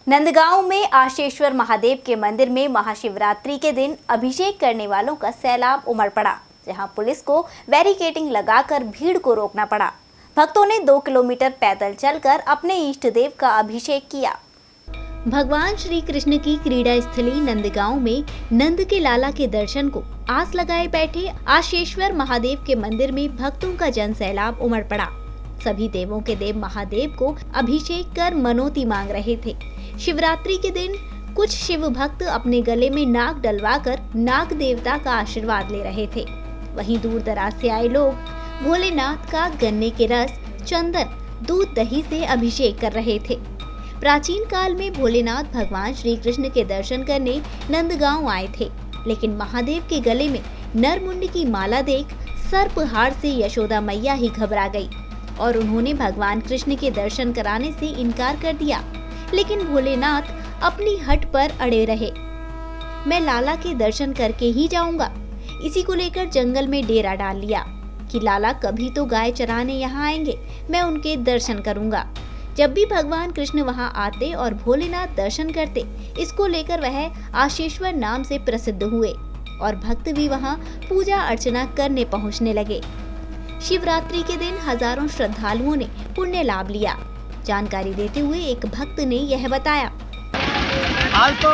नंदगांव में आशेश्वर महादेव के मंदिर में महाशिवरात्रि के दिन अभिषेक करने वालों का सैलाब उमड़ पड़ा, जहां पुलिस को बैरिकेडिंग लगाकर भीड़ को रोकना पड़ा। भक्तों ने 2 किलोमीटर पैदल चलकर अपने इष्ट देव का अभिषेक किया। भगवान श्री कृष्ण की क्रीड़ा स्थली नंदगांव में नंद के लाला के दर्शन को आस लगाए बैठे आशेश्वर महादेव के मंदिर में भक्तों का जन सैलाब उमड़ पड़ा। सभी देवों के देव महादेव को अभिषेक कर मनोती मांग रहे थे। शिवरात्रि के दिन कुछ शिव भक्त अपने गले में नाग डलवाकर नाग देवता का आशीर्वाद ले रहे थे। वहीं दूर दराज से आए लोग भोलेनाथ का गन्ने के रस, चंदन, दूध, दही से अभिषेक कर रहे थे। प्राचीन काल में भोलेनाथ भगवान श्री कृष्ण के दर्शन करने नंदगांव आए थे, लेकिन महादेव के गले में नरमुंड की माला देख सर्पहार से यशोदा मैया ही घबरा गई और उन्होंने भगवान कृष्ण के दर्शन कराने से इनकार कर दिया। लेकिन भोलेनाथ अपनी हट पर अड़े रहे। मैं लाला के दर्शन करके ही जाऊंगा। इसी को लेकर जंगल में डेरा डाल लिया कि लाला कभी तो गाय चराने यहाँ आएंगे, मैं उनके दर्शन करूंगा। जब भी भगवान कृष्ण वहां आते और भोलेनाथ दर्शन करते, इसको लेकर वह आशेश्वर नाम से प्रसिद्ध हुए और भक्त भी वहां पूजा अर्चना करने पहुंचने लगे। शिवरात्रि के दिन हजारों श्रद्धालुओं ने पुण्य लाभ लिया। जानकारी देते हुए एक भक्त ने यह बताया। आज तो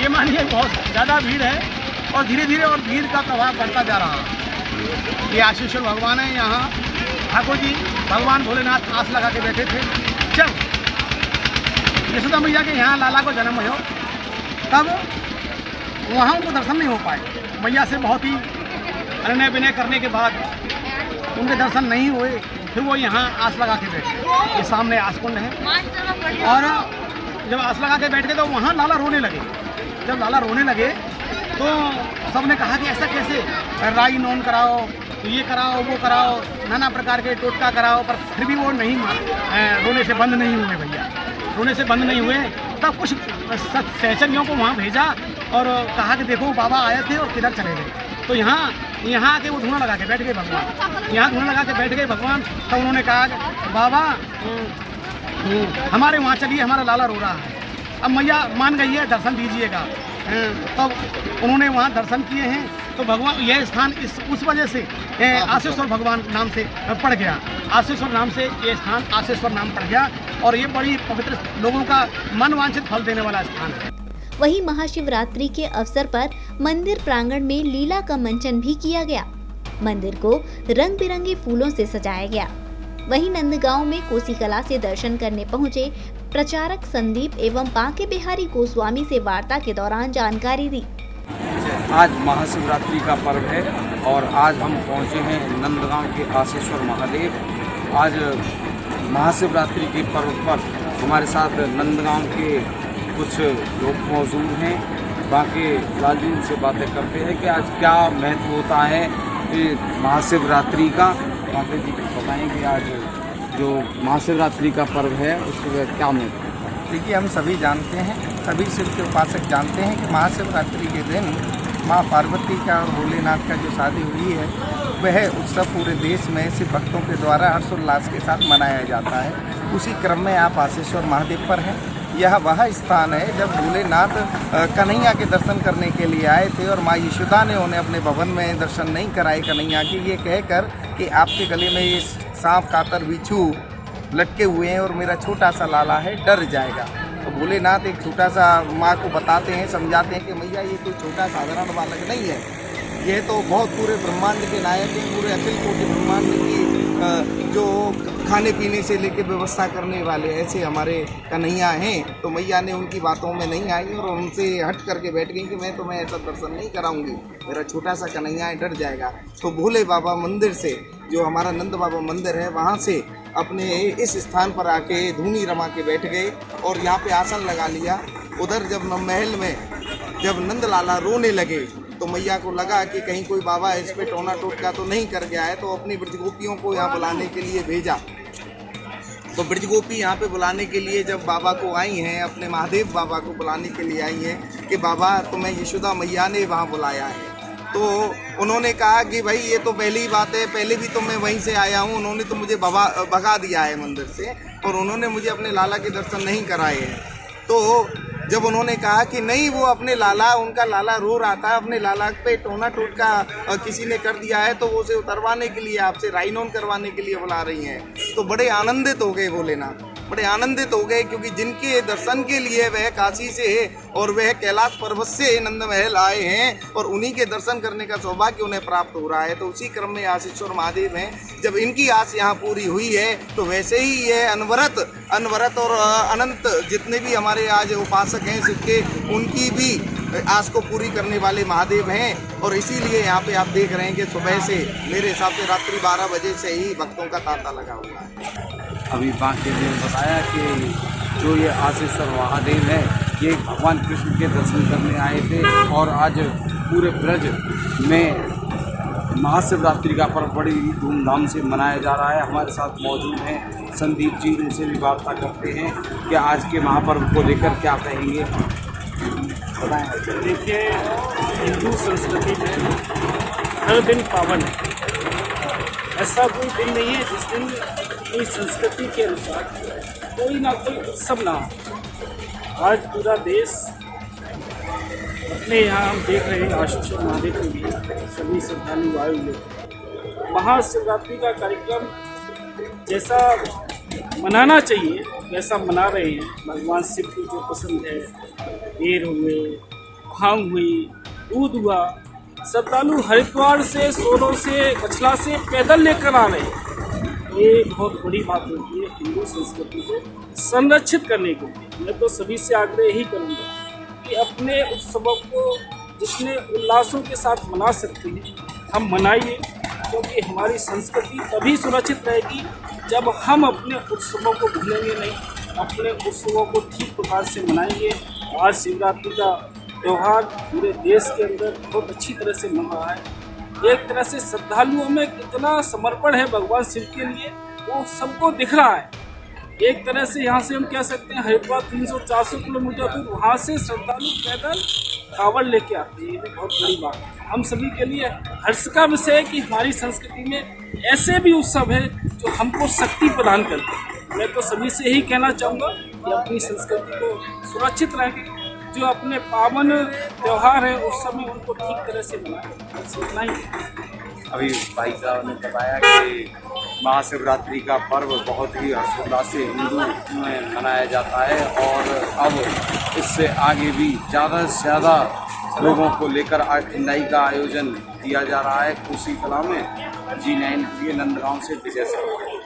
ये मानिए बहुत ज़्यादा भीड़ है और धीरे धीरे और भीड़ का प्रभाव बढ़ता जा रहा है। ये आशेश्वर भगवान है, यहाँ ठाकुर जी भगवान भोलेनाथ आस लगा के बैठे थे। जब यशोदा मैया के यहाँ लाला को जन्म हो, तब वहाँ उनको दर्शन नहीं हो पाए। मैया से बहुत ही अनन्य विनय करने के बाद उनके दर्शन नहीं हुए। फिर वो यहाँ आस लगा के बैठे। ये सामने आसकुंड है और जब आस लगा के बैठ गए तो वहाँ लाला रोने लगे। जब लाला रोने लगे तो सबने कहा कि ऐसा कैसे, राई नोन कराओ, ये कराओ, वो कराओ, नाना प्रकार के टोटका कराओ, पर फिर भी वो नहीं रोने से बंद नहीं हुए। भैया रोने से बंद नहीं हुए। तब कुछ सहचरियों को वहाँ भेजा और कहा कि देखो बाबा आए थे और किधर चले गए। तो यहाँ आके वो धुआं लगा के बैठ गए भगवान। यहाँ धुआं लगा के बैठ गए भगवान। तब उन्होंने कहा कि बाबा हमारे वहाँ चलिए, हमारा लाला रो रहा है। अब मैया मान गई है, दर्शन दीजिएगा। तब उन्होंने वहाँ दर्शन किए हैं। तो भगवान यह स्थान उस वजह से आशेश्वर भगवान नाम से पड़ गया। आशेश्वर नाम से ये स्थान आशेश्वर नाम पड़ गया और ये बड़ी पवित्र, लोगों का मन वांछित फल देने वाला स्थान है। वहीं महाशिवरात्रि के अवसर पर मंदिर प्रांगण में लीला का मंचन भी किया गया। मंदिर को रंग बिरंगे फूलों से सजाया गया। वहीं नंदगांव में कोसी कला से दर्शन करने पहुंचे प्रचारक संदीप एवं बांके बिहारी गोस्वामी से वार्ता के दौरान जानकारी दी। आज महाशिवरात्रि का पर्व है और आज हम पहुंचे हैं नंदगांव के आशेश्वर महादेव। आज महाशिवरात्रि के पर्व पर हमारे साथ नंदगांव के कुछ लोग मौजूद हैं। बाकी लाल जी से बातें करते हैं कि आज क्या महत्व होता है महाशिवरात्रि का। बाकी जी बताएं कि आज जो महाशिवरात्रि का पर्व है उसके क्या महत्व है। देखिए, हम सभी जानते हैं, सभी शिव के उपासक जानते हैं कि महाशिवरात्रि के दिन माँ पार्वती का और भोलेनाथ का जो शादी हुई है वह उत्सव पूरे देश में शिव भक्तों के द्वारा हर्षोल्लास के साथ मनाया जाता है। उसी क्रम में आप आशेश्वर महादेव पर हैं। यह वह स्थान है जब भोलेनाथ कन्हैया के दर्शन करने के लिए आए थे और माँ यशोदा ने उन्हें अपने भवन में दर्शन नहीं कराए कन्हैया के, ये कहकर कि आपके गले में ये सांप, कातर, बिच्छू लटके हुए हैं और मेरा छोटा सा लाला है, डर जाएगा। तो भोलेनाथ एक छोटा सा माँ को बताते हैं, समझाते हैं कि मैया ये कोई छोटा साधारण बालक नहीं है, ये तो बहुत पूरे ब्रह्मांड के नायक हैं, पूरे अखिल कोटि ब्रह्मांड की जो खाने पीने से लेकर व्यवस्था करने वाले ऐसे हमारे कन्हैया हैं। तो मैया ने उनकी बातों में नहीं आई और उनसे हट करके बैठ गई कि मैं तुम्हें ऐसा दर्शन नहीं कराऊंगी, मेरा छोटा सा कन्हैया है, डर जाएगा। तो भोले बाबा मंदिर से, जो हमारा नंद बाबा मंदिर है, वहाँ से अपने इस स्थान पर आके धूनी रमा के बैठ गए और यहाँ पे आसन लगा लिया। उधर जब महल में जब नंद लाला रोने लगे तो मैया को लगा कि कहीं कोई बाबा इस पे टोना टोटका तो नहीं कर गया है। तो अपनी ब्रजगोपियों को यहाँ बुलाने के लिए भेजा। तो ब्रजगोपी यहाँ पे बुलाने के लिए जब बाबा को आई हैं, अपने महादेव बाबा को बुलाने के लिए आई हैं कि बाबा तुम्हें यशोदा मैया ने वहाँ बुलाया है। तो उन्होंने कहा कि भाई ये तो पहली ही बात है, पहले भी तो मैं वहीं से आया हूँ, उन्होंने तो मुझे भगा दिया है मंदिर से और उन्होंने मुझे अपने लाला के दर्शन नहीं कराए हैं। तो जब उन्होंने कहा कि नहीं, वो अपने लाला, उनका लाला रो रहा था, अपने लाला पे टोना टोटका किसी ने कर दिया है, तो वो उसे उतरवाने के लिए, आपसे राइन ऑन करवाने के लिए बुला रही हैं। तो बड़े आनंदित हो गए भोलेनाथ, बड़े आनंदित हो गए, क्योंकि जिनके दर्शन के लिए वह काशी से और वह कैलाश पर्वत से नंद महल आए हैं और उन्हीं के दर्शन करने का सौभाग्य उन्हें प्राप्त हो रहा है। तो उसी क्रम में आशीश्वर महादेव हैं, जब इनकी आस यहाँ पूरी हुई है तो वैसे ही ये अनवरत और अनंत जितने भी हमारे आज उपासक हैं शिव के, उनकी भी आस को पूरी करने वाले महादेव हैं। और इसीलिए यहाँ पे आप देख रहे हैं कि सुबह से मेरे हिसाब से रात्रि 12 बजे से ही भक्तों का तांता लगा हुआ है। अभी बाकी ने बताया कि जो ये आशीश्वर महादेव है, ये भगवान कृष्ण के दर्शन करने आए थे और आज पूरे ब्रज में महाशिवरात्रि का पर्व बड़ी धूमधाम से मनाया जा रहा है। हमारे साथ मौजूद हैं संदीप जी, उनसे भी वार्ता करते हैं कि आज के महापर्व को लेकर क्या कहेंगे, बताएं। देखिए, हिंदू संस्कृति में हर दिन पावन है। ऐसा कोई दिन नहीं है जिस दिन कोई संस्कृति के अनुसार कोई ना कोई उत्सव ना हो। आज पूरा देश अपने यहाँ हम देख रहे हैं आशीश्वर महादेव के लिए सभी श्रद्धालु आए हुए। महाशिवरात्रि का कार्यक्रम जैसा मनाना चाहिए वैसा मना रहे हैं। भगवान शिव को जो पसंद है, बेर हुए, भांग हुई, दूध हुआ, श्रद्धालु हरिद्वार से, सोलो से, कछला से पैदल लेकर आ रहे हैं। ये बहुत बड़ी बात होती है हिंदू संस्कृति को संरक्षित करने के लिए। मैं तो सभी से आग्रह यही करूँगा कि अपने उत्सवों को जितने उल्लासों के साथ मना सकते हैं हम मनाइए, क्योंकि हमारी संस्कृति तभी सुरक्षित रहेगी जब हम अपने उत्सवों को भूलेंगे नहीं, अपने उत्सवों को ठीक प्रकार से मनाएंगे। आज शिवरात्रि का त्यौहार पूरे देश के अंदर बहुत अच्छी तरह से मन रहा है। एक तरह से श्रद्धालुओं में कितना समर्पण है भगवान शिव के लिए, वो सबको दिख रहा है। एक तरह से यहाँ से हम कह सकते हैं हरिद्वार 300-400 किलोमीटर दूर, वहाँ से श्रद्धालु पैदल कांवड़ लेके आते हैं। ये भी बहुत बड़ी बात है। हम सभी के लिए हर्ष का विषय है कि हमारी संस्कृति में ऐसे भी उत्सव है जो हमको शक्ति प्रदान करते हैं। मैं तो सभी से यही कहना चाहूँगा कि अपनी संस्कृति को सुरक्षित रखें, जो अपने पावन त्यौहार है उस समय उनको ठीक तरह से मनाएं। इतना ही। अभी भाई साहब ने बताया कि महाशिवरात्रि का पर्व बहुत ही हर्षोल्लास से हिंदू में मनाया जाता है और अब इससे आगे भी ज़्यादा से ज़्यादा लोगों को लेकर ठंडाई का आयोजन किया जा रहा है खुशी कला में। G9 के लिए नंदगांव से विजय सिंह।